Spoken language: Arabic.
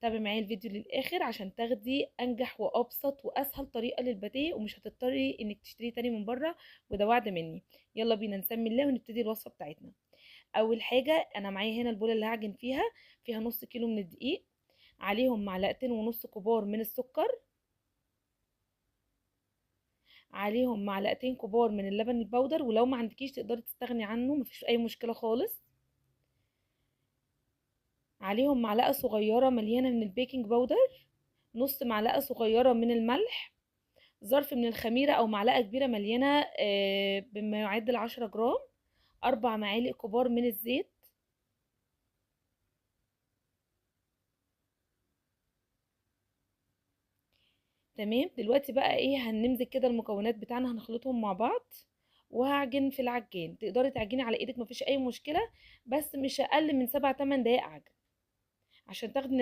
تابعي معايا الفيديو للاخر عشان تاخدي انجح وابسط واسهل طريقه للباتيه، ومش هتضطري انك تشتري تاني من بره، وده وعد مني. يلا بينا نسمي الله ونبتدي الوصفه بتاعتنا. اول حاجه انا معايا هنا البوله اللي هعجن فيها نص كيلو من الدقيق، عليهم معلقتين ونص كبار من السكر، عليهم معلقتين كبار من اللبن البودر، ولو ما عندكيش تقدري تستغني عنه، مفيش اي مشكله خالص. عليهم معلقه صغيره مليانه من البيكنج باودر، نص معلقه صغيره من الملح، ظرف من الخميره او معلقه كبيره مليانه بما يعادل 10 جرام، 4 معالق كبار من الزيت. تمام. دلوقتي بقى ايه، هنمزج كده المكونات بتاعنا، هنخلطهم مع بعض وهعجن في العجان. تقدري تعجني على ايدك مفيش اي مشكله، بس مش اقل من 7 8 دقايق عجن عشان تاخدي